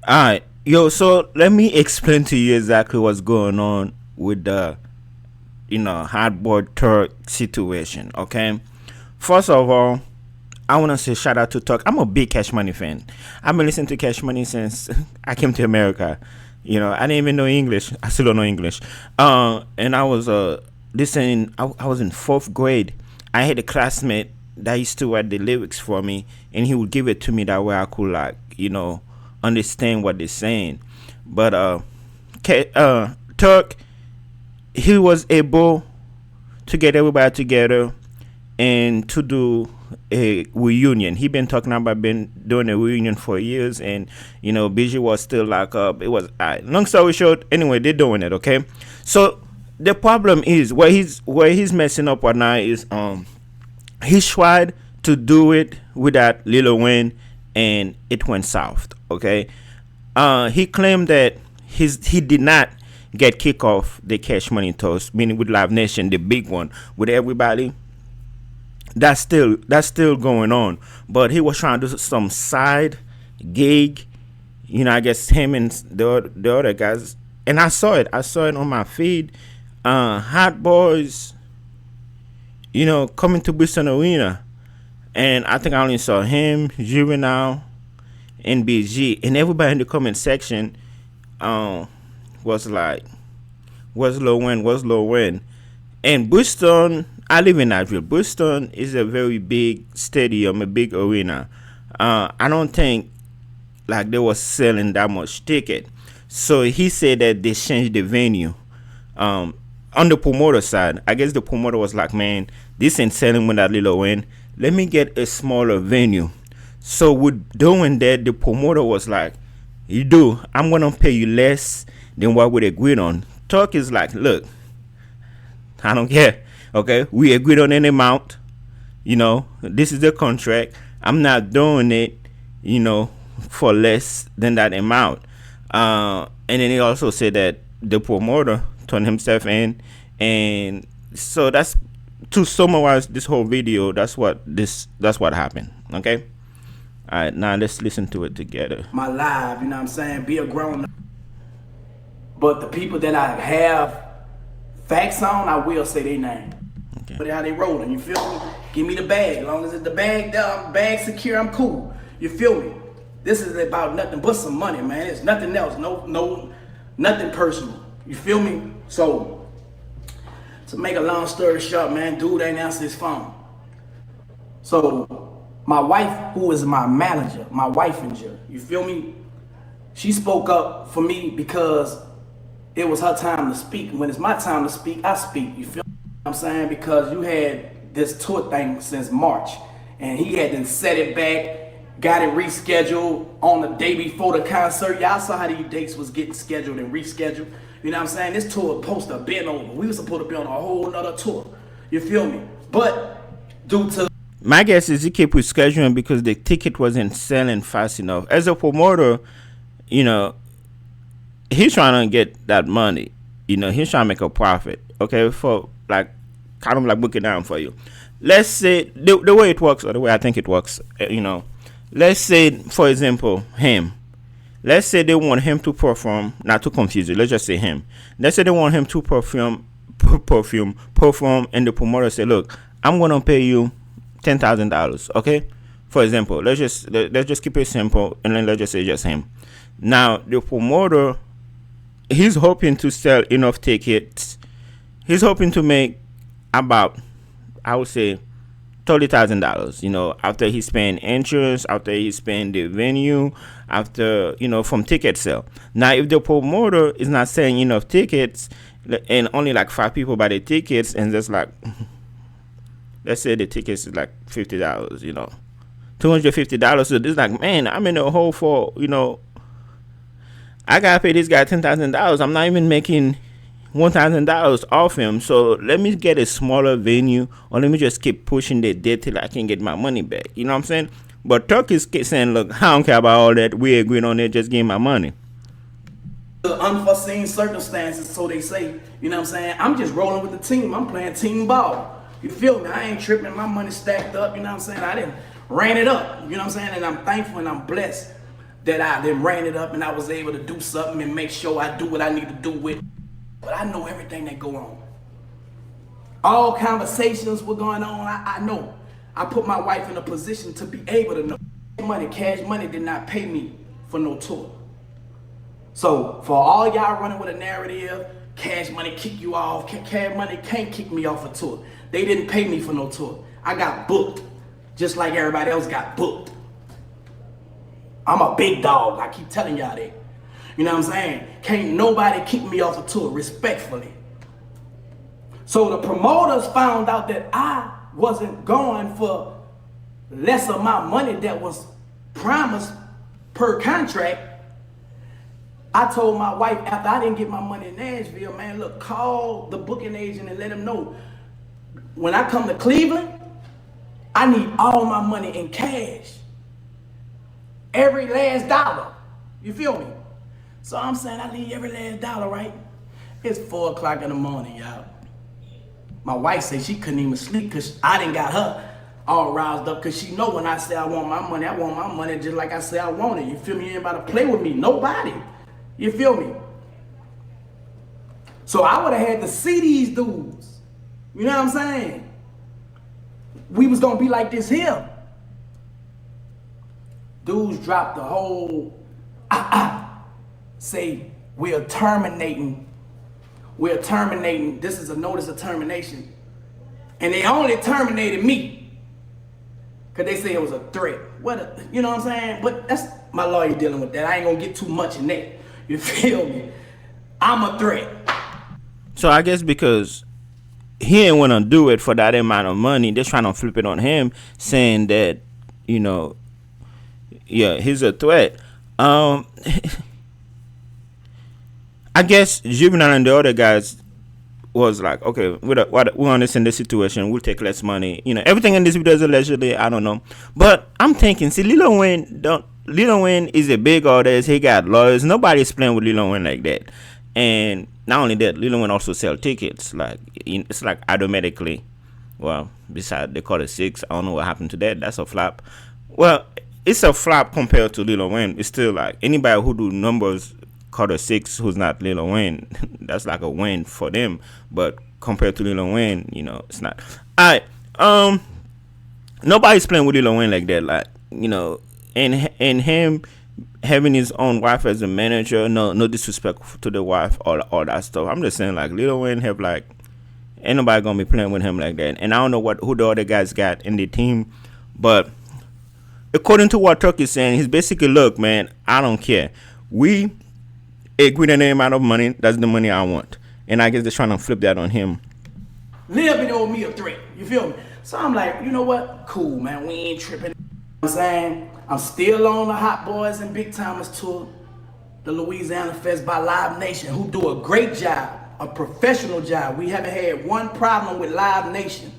All right, yo. So let me explain to you exactly what's going on with the hardboard Turk situation. Okay, first of all, I want to say shout out to Turk. I'm a big Cash Money fan. I've been listening to Cash Money since I came to America. I didn't even know English. I still don't know English. And I was listening. I was in fourth grade. I had a classmate that used to write the lyrics for me, and he would give it to me that way I could understand what they're saying. But Turk, he was able to get everybody together and to do a reunion. He been talking about been doing a reunion for years, and BG was still locked up. It was long story short. Anyway, they're doing it. Okay, so the problem is where he's messing up right now is he tried to do it with that Lil Wayne, and it went south. Okay, he claimed that he did not get kicked off the Cash Money toast, meaning with Live Nation, the big one with everybody. That's still going on, but he was trying to do some side gig. I guess him and the other guys, and I saw it on my feed. Hot Boys, coming to Bristol Arena, and I think I only saw him, Juvenile, and BG, and everybody in the comment section was like, "What's low win? What's low win?" And Bristol, I live in Nashville. Bristol is a very big stadium, a big arena. I don't think like they was selling that much ticket. So he said that they changed the venue. On the promoter side, I guess the promoter was like, "Man, this ain't selling with that little win. Let me get a smaller venue." So with doing that, the promoter was like, I'm gonna pay you less than what we agreed on. Talk is like, "Look, I don't care. Okay, we agreed on an amount. This is the contract. I'm not doing it, for less than that amount." And then he also said that the promoter turned himself in, and so that's to summarize this whole video. That's what happened. Okay. All right, now let's listen to it together. My life, you know what I'm saying? Be a grown. But the people that I have facts on, I will say their name. Okay. But how they rolling, you feel me? Give me the bag. As long as it's the bag secure, I'm cool. You feel me? This is about nothing but some money, man. It's nothing else. No, nothing personal. You feel me? So, to make a long story short, man, dude ain't answer his phone. So, my wife, who is my manager, my wife in jail, you feel me? She spoke up for me because it was her time to speak. When it's my time to speak, I speak. You feel what I'm saying? Because you had this tour thing since March, and he had to set it back, got it rescheduled on the day before the concert. Y'all saw how these dates was getting scheduled and rescheduled. You know what I'm saying? This tour was supposed to have been over. We were supposed to be on a whole nother tour. You feel me? But due to my guess is he kept rescheduling because the ticket wasn't selling fast enough. As a promoter, he's trying to get that money. He's trying to make a profit. Okay, for like kind of like book it down for you. Let's say the way it works, or the way I think it works. Let's say, for example, him. Let's say they want him to perform. Not to confuse you. Let's just say him. Let's say they want him to perform, and the promoter say, "Look, I'm gonna pay you $10,000, okay? For example, let's just keep it simple, and then let's just say just him. Now the promoter, he's hoping to sell enough tickets. He's hoping to make about, I would say, $30,000. After he spend insurance, after he spend the venue, after from ticket sale. Now, if the promoter is not selling enough tickets, and only like 5 people buy the tickets, and just like let's say the tickets is like $50, $250. So this like, man, I'm in a hole for, I gotta pay this guy $10,000. I'm not even making $1,000 off him. So let me get a smaller venue, or let me just keep pushing the debt till I can get my money back. You know what I'm saying? But Turk is saying, "Look, I don't care about all that. We agreed on it. Just give me my money." Unforeseen circumstances, so they say. You know what I'm saying? I'm just rolling with the team. I'm playing team ball. You feel me? I ain't tripping. My money stacked up. You know what I'm saying? I didn't ran it up. You know what I'm saying? And I'm thankful and I'm blessed. that I then ran it up and I was able to do something and make sure I do what I need to do with it. But I know everything that go on. All conversations were going on, I know. I put my wife in a position to be able to know. Cash money did not pay me for no tour. So for all y'all running with a narrative, cash money kick you off, cash money can't kick me off a tour. They didn't pay me for no tour. I got booked, just like everybody else got booked. I'm a big dog, I keep telling y'all that. You know what I'm saying? Can't nobody kick me off a tour, respectfully. So the promoters found out that I wasn't going for less of my money that was promised per contract. I told my wife after I didn't get my money in Nashville, man, look, call the booking agent and let him know. When I come to Cleveland, I need all my money in cash. Every last dollar. You feel me? So I'm saying I need every last dollar, right? It's 4 o'clock in the morning, y'all. My wife said she couldn't even sleep because I didn't got her all roused up because she know when I say I want my money just like I say I want it. You feel me? Anybody play with me? Nobody. You feel me? So I would have had to see these dudes. You know what I'm saying? We was going to be like this here. Dudes dropped the whole, say, we're terminating, this is a notice of termination. And they only terminated me because they say it was a threat. You know what I'm saying? But that's my lawyer dealing with that. I ain't going to get too much in that. You feel me? I'm a threat. So I guess because he ain't want to do it for that amount of money, they're trying to flip it on him, saying that, you know, yeah, he's a threat. I guess Juvenile and the other guys was like, okay, we understand the situation. We'll take less money. You know, everything in this video is allegedly. I don't know, but I'm thinking, see, Lil Wayne is a big artist. He got lawyers. Nobody's playing with Lil Wayne like that. And not only that, Lil Wayne also sell tickets. Like it's like automatically. Well, besides they call it 6. I don't know what happened to that. That's a flop. Well, it's a flop compared to Lil Wayne. It's still like anybody who do numbers call a 6 who's not Lil Wayne. That's like a win for them. But compared to Lil Wayne, you know, it's not. Alright. Nobody's playing with Lil Wayne like that. Like, you know, and him having his own wife as a manager, no disrespect to the wife or all that stuff. I'm just saying, like, Lil Wayne have like, ain't nobody gonna be playing with him like that. And I don't know who the other guys got in the team, but according to what Turk is saying, he's basically, look, man, I don't care. We agree on the amount of money. That's the money I want. And I guess they're trying to flip that on him. Live it on me a threat. You feel me? So I'm like, you know what? Cool, man. We ain't tripping. You know what I'm saying? I'm still on the Hot Boys and Big Timers tour, the Louisiana Fest by Live Nation, who do a great job, a professional job. We haven't had one problem with Live Nation.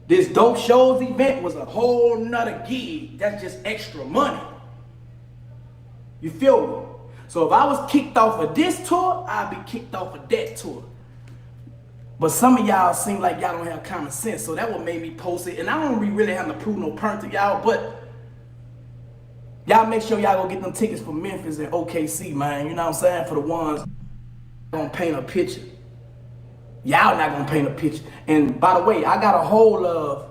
This Dope Shows event was a whole nother gig. That's just extra money. You feel me? So if I was kicked off of this tour, I'd be kicked off of that tour. But some of y'all seem like y'all don't have common sense, so that what made me post it. And I don't really have to prove no point to y'all, but y'all make sure y'all go get them tickets for Memphis and OKC, man. You know what I'm saying? For the ones gonna paint a picture. Y'all not gonna paint a picture. And by the way, I got a hold of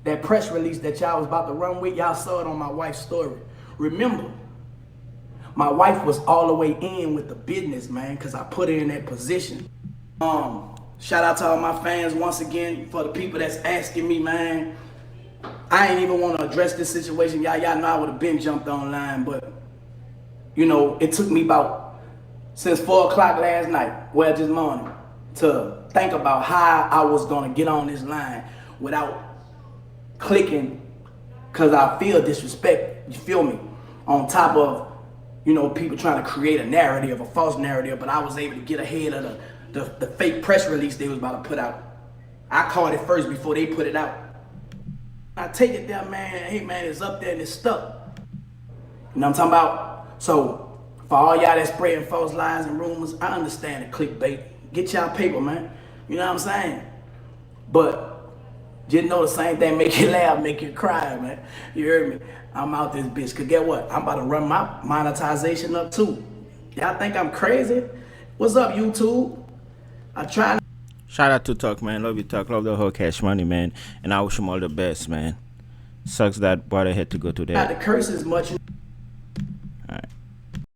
that press release that y'all was about to run with. Y'all saw it on my wife's story. Remember, my wife was all the way in with the business, man, because I put her in that position. Shout out to all my fans once again. For the people that's asking me, man, I ain't even want to address this situation. Y'all know I would have been jumped online, but you know, it took me since 4 o'clock last night, well, this morning, to think about how I was gonna get on this line without clicking, cause I feel disrespect. You feel me? On top of, you know, people trying to create a narrative, a false narrative, but I was able to get ahead of the fake press release they was about to put out. I caught it first before they put it out. I take it there, man. Hey, man, it's up there and it's stuck. You know what I'm talking about? So for all y'all that spreading false lies and rumors, I understand the clickbait. Get y'all paper, man. You know what I'm saying? But Just know the same thing make you laugh, make you cry, man. You heard me? I'm out this bitch. Cause get what? I'm about to run my monetization up too. Y'all think I'm crazy? What's up, YouTube? I try Shout out to Turk, man. Love you, Turk. Love the whole Cash Money, man. And I wish him all the best, man. Sucks that brother had to go to not to that. curse as much.